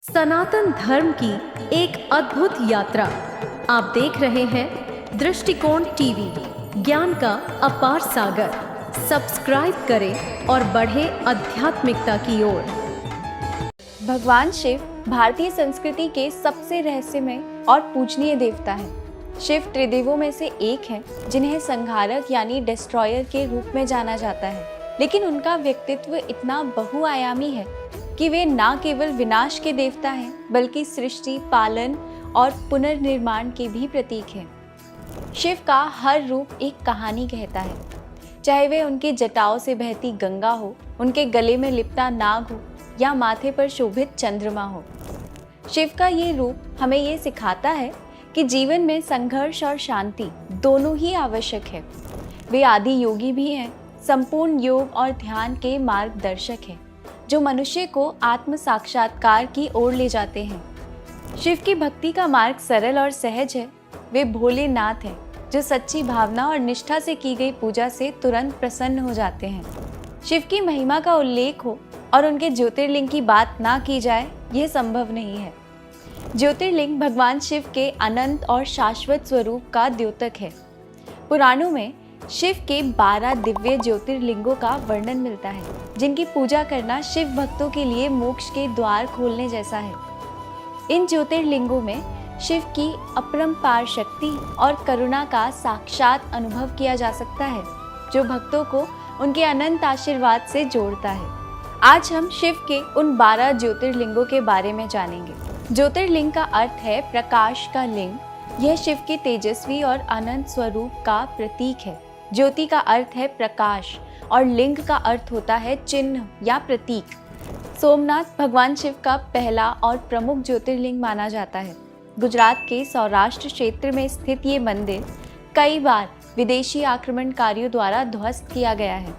सनातन धर्म की एक अद्भुत यात्रा आप देख रहे हैं दृष्टिकोण टीवी, ज्ञान का अपार सागर। सब्सक्राइब करें और बढ़े आध्यात्मिकता की ओर। भगवान शिव भारतीय संस्कृति के सबसे रहस्यमय और पूजनीय देवता हैं। शिव त्रिदेवों में से एक हैं, जिन्हें संहारक यानी डिस्ट्रॉयर के रूप में जाना जाता है। लेकिन उनका व्यक्तित्व इतना बहुआयामी है कि वे न केवल विनाश के देवता हैं, बल्कि सृष्टि, पालन और पुनर्निर्माण के भी प्रतीक हैं। शिव का हर रूप एक कहानी कहता है, चाहे वे उनकी जटाओं से बहती गंगा हो, उनके गले में लिपटा नाग हो या माथे पर शोभित चंद्रमा हो। शिव का ये रूप हमें ये सिखाता है कि जीवन में संघर्ष और शांति दोनों ही आवश्यक है। वे आदि योगी भी हैं, संपूर्ण योग और ध्यान के मार्गदर्शक हैं, जो मनुष्य को आत्म साक्षात्कार की ओर ले जाते हैं। शिव की भक्ति का मार्ग सरल और सहज है। वे भोलेनाथ हैं, जो सच्ची भावना और निष्ठा से की गई पूजा से तुरंत प्रसन्न हो जाते हैं। शिव की महिमा का उल्लेख हो और उनके ज्योतिर्लिंग की बात ना की जाए, यह संभव नहीं है। ज्योतिर्लिंग भगवान शिव के अनंत और शाश्वत स्वरूप का द्योतक है। पुराणों में शिव के 12 दिव्य ज्योतिर्लिंगों का वर्णन मिलता है, जिनकी पूजा करना शिव भक्तों के लिए मोक्ष के द्वार खोलने जैसा है। इन ज्योतिर्लिंगों में शिव की अपरंपार शक्ति और करुणा का साक्षात अनुभव किया जा सकता है, जो भक्तों को उनके अनंत आशीर्वाद से जोड़ता है। आज हम शिव के उन 12 ज्योतिर्लिंगों के बारे में जानेंगे। ज्योतिर्लिंग का अर्थ है प्रकाश का लिंग। यह शिव के तेजस्वी और अनंत स्वरूप का प्रतीक है। ज्योति का अर्थ है प्रकाश और लिंग का अर्थ होता है चिन्ह या प्रतीक। सोमनाथ भगवान शिव का पहला और प्रमुख ज्योतिर्लिंग माना जाता है। गुजरात के सौराष्ट्र क्षेत्र में स्थित ये मंदिर कई बार विदेशी आक्रमणकारियों द्वारा ध्वस्त किया गया है,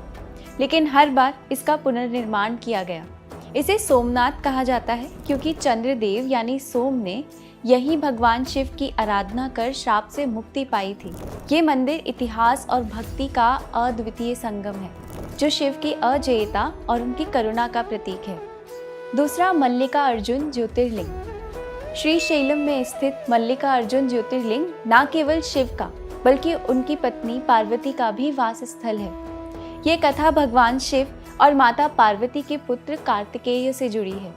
लेकिन हर बार इसका पुनर्निर्माण किया गया। इसे सोमनाथ कहा जाता है क्योंकि चंद्रदेव यानी सोम ने यही भगवान शिव की आराधना कर श्राप से मुक्ति पाई थी। ये मंदिर इतिहास और भक्ति का अद्वितीय संगम है, जो शिव की अजेयता और उनकी करुणा का प्रतीक है। दूसरा, मल्लिकार्जुन ज्योतिर्लिंग। श्रीशैलम में स्थित मल्लिकार्जुन ज्योतिर्लिंग न केवल शिव का, बल्कि उनकी पत्नी पार्वती का भी वास स्थल है। ये कथा भगवान शिव और माता पार्वती के पुत्र कार्तिकेय से जुड़ी है,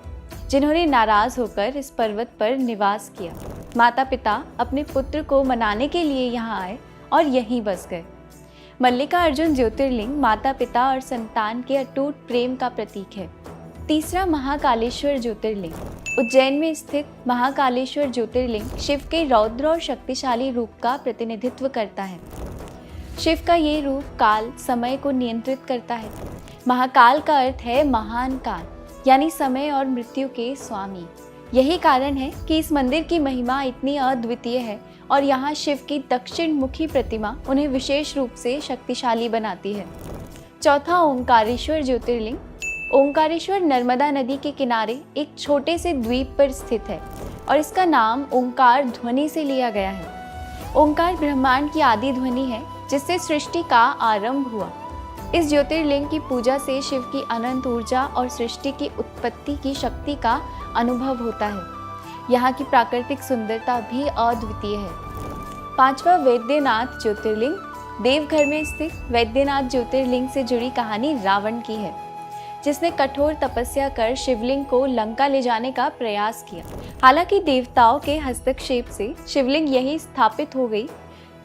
जिन्होंने नाराज होकर इस पर्वत पर निवास किया। माता पिता अपने पुत्र को मनाने के लिए यहाँ आए और यहीं बस गए। मल्लिकार्जुन ज्योतिर्लिंग माता पिता और संतान के अटूट प्रेम का प्रतीक है। तीसरा, महाकालेश्वर ज्योतिर्लिंग। उज्जैन में स्थित महाकालेश्वर ज्योतिर्लिंग शिव के रौद्र और शक्तिशाली रूप का प्रतिनिधित्व करता है। शिव का ये रूप काल, समय को नियंत्रित करता है। महाकाल का अर्थ है महान काल, यानी समय और मृत्यु के स्वामी। यही कारण है कि इस मंदिर की महिमा इतनी अद्वितीय है और यहाँ शिव की दक्षिण मुखी प्रतिमा उन्हें विशेष रूप से शक्तिशाली बनाती है। चौथा, ओंकारेश्वर ज्योतिर्लिंग। ओंकारेश्वर नर्मदा नदी के किनारे एक छोटे से द्वीप पर स्थित है और इसका नाम ओंकार ध्वनि से लिया गया है। ओंकार ब्रह्मांड की आदि ध्वनि है, जिससे सृष्टि का आरंभ हुआ। इस ज्योतिर्लिंग की पूजा से शिव की अनंत ऊर्जा और सृष्टि की उत्पत्ति की शक्ति का अनुभव होता है। यहाँ की प्राकृतिक सुंदरता भी अद्वितीय है। पांचवा, वैद्यनाथ ज्योतिर्लिंग। देवघर में स्थित वैद्यनाथ ज्योतिर्लिंग से जुड़ी कहानी रावण की है, जिसने कठोर तपस्या कर शिवलिंग को लंका ले जाने का प्रयास किया। हालांकि देवताओं के हस्तक्षेप से शिवलिंग यही स्थापित हो गई।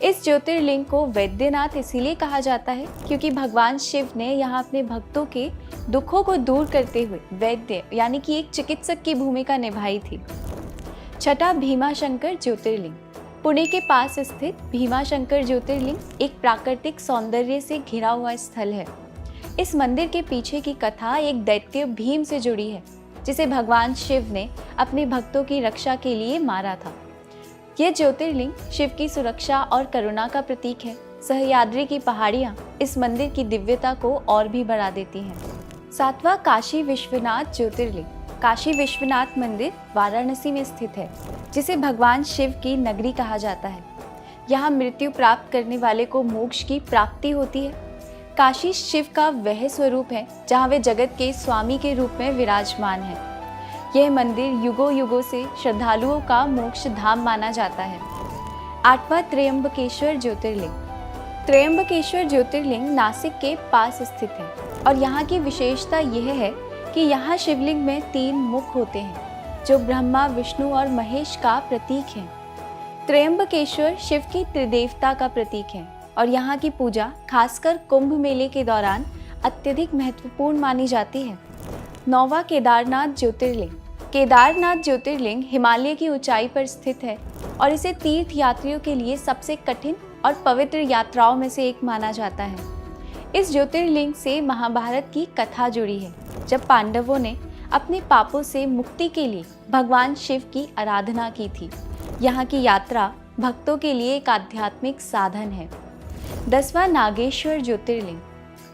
इस ज्योतिर्लिंग को वैद्यनाथ इसीलिए कहा जाता है क्योंकि भगवान शिव ने यहाँ अपने भक्तों के दुखों को दूर करते हुए वैद्य यानी कि एक चिकित्सक की भूमिका निभाई थी। छठा, भीमाशंकर ज्योतिर्लिंग। पुणे के पास स्थित भीमाशंकर ज्योतिर्लिंग एक प्राकृतिक सौंदर्य से घिरा हुआ स्थल है। इस मंदिर के पीछे की कथा एक दैत्य भीम से जुड़ी है, जिसे भगवान शिव ने अपने भक्तों की रक्षा के लिए मारा था। यह ज्योतिर्लिंग शिव की सुरक्षा और करुणा का प्रतीक है। सह्याद्री की पहाड़ियाँ इस मंदिर की दिव्यता को और भी बढ़ा देती हैं। सातवां, काशी विश्वनाथ ज्योतिर्लिंग। काशी विश्वनाथ मंदिर वाराणसी में स्थित है, जिसे भगवान शिव की नगरी कहा जाता है। यहाँ मृत्यु प्राप्त करने वाले को मोक्ष की प्राप्ति होती है। काशी शिव का वह स्वरूप है जहाँ वे जगत के स्वामी के रूप में विराजमान है। यह मंदिर युगों युगों से श्रद्धालुओं का मोक्ष धाम माना जाता है। 8वां त्र्यंबकेश्वर ज्योतिर्लिंग। त्र्यंबकेश्वर ज्योतिर्लिंग नासिक के पास स्थित है और यहाँ की विशेषता यह है कि यहाँ शिवलिंग में 3 मुख होते हैं जो ब्रह्मा, विष्णु और महेश का प्रतीक हैं। त्र्यंबकेश्वर शिव की त्रिदेवता का प्रतीक है और यहाँ की पूजा खासकर कुंभ मेले के दौरान अत्यधिक महत्वपूर्ण मानी जाती है। 9वां केदारनाथ ज्योतिर्लिंग। केदारनाथ ज्योतिर्लिंग हिमालय की ऊंचाई पर स्थित है और इसे तीर्थ यात्रियों के लिए सबसे कठिन और पवित्र यात्राओं में से एक माना जाता है। इस ज्योतिर्लिंग से महाभारत की कथा जुड़ी है, जब पांडवों ने अपने पापों से मुक्ति के लिए भगवान शिव की आराधना की थी। यहाँ की यात्रा भक्तों के लिए एक आध्यात्मिक साधन है। 10वां नागेश्वर ज्योतिर्लिंग।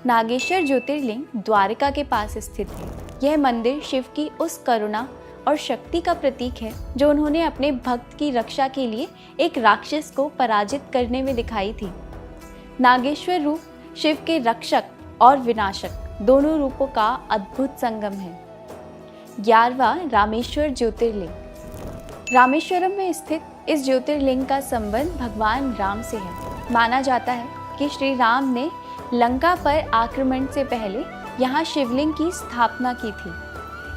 नागेश्वर ज्योतिर्लिंग द्वारका के पास स्थित है। यह मंदिर शिव की उस करुणा और शक्ति का प्रतीक है जो उन्होंने अपने भक्त की रक्षा के लिए एक राक्षस को पराजित करने में दिखाई थी। नागेश्वर रूप शिव के रक्षक और विनाशक दोनों रूपों का अद्भुत संगम है। 11वां रामेश्वर ज्योतिर्लिंग। रामेश्वरम में स्थित इस ज्योतिर्लिंग का संबंध भगवान राम से है। माना जाता है कि श्री राम ने लंका पर आक्रमण से पहले यहाँ शिवलिंग की स्थापना की थी।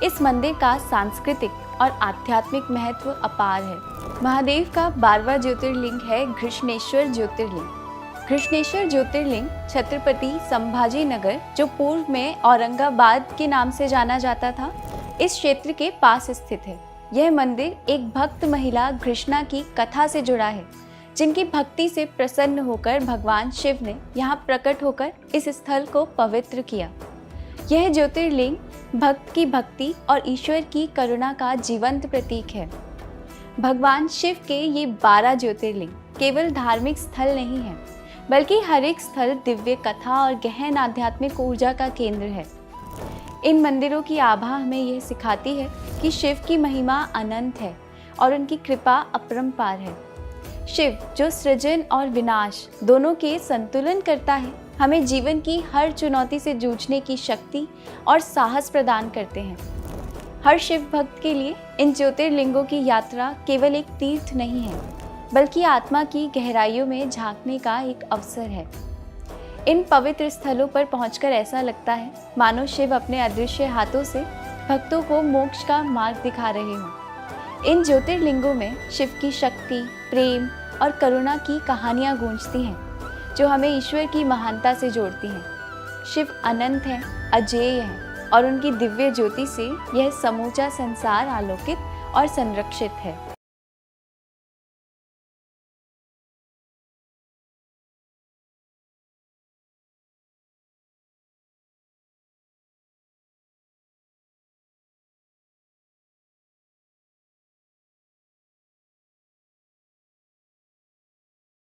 इस मंदिर का सांस्कृतिक और आध्यात्मिक महत्व अपार है। महादेव का 12वां ज्योतिर्लिंग है घृष्णेश्वर ज्योतिर्लिंग। घृष्णेश्वर ज्योतिर्लिंग छत्रपति संभाजी नगर, जो पूर्व में औरंगाबाद के नाम से जाना जाता था, इस क्षेत्र के पास स्थित है। यह मंदिर एक भक्त महिला घृष्णा की कथा से जुड़ा है, जिनकी भक्ति से प्रसन्न होकर भगवान शिव ने यहाँ प्रकट होकर इस स्थल को पवित्र किया। यह ज्योतिर्लिंग भक्त की भक्ति और ईश्वर की करुणा का जीवंत प्रतीक है। भगवान शिव के ये 12 ज्योतिर्लिंग केवल धार्मिक स्थल नहीं है, बल्कि हर एक स्थल दिव्य कथा और गहन आध्यात्मिक ऊर्जा का केंद्र है। इन मंदिरों की आभा हमें यह सिखाती है कि शिव की महिमा अनंत है और उनकी कृपा अपरंपार है। शिव, जो सृजन और विनाश दोनों के संतुलन करता है, हमें जीवन की हर चुनौती से जूझने की शक्ति और साहस प्रदान करते हैं। हर शिव भक्त के लिए इन ज्योतिर्लिंगों की यात्रा केवल एक तीर्थ नहीं है, बल्कि आत्मा की गहराइयों में झांकने का एक अवसर है। इन पवित्र स्थलों पर पहुंचकर ऐसा लगता है मानो शिव अपने अदृश्य हाथों से भक्तों को मोक्ष का मार्ग दिखा रहे हों। इन ज्योतिर्लिंगों में शिव की शक्ति, प्रेम और करुणा की कहानियाँ गूंजती हैं, जो हमें ईश्वर की महानता से जोड़ती हैं। शिव अनंत हैं, अजेय हैं और उनकी दिव्य ज्योति से यह समूचा संसार आलोकित और संरक्षित है।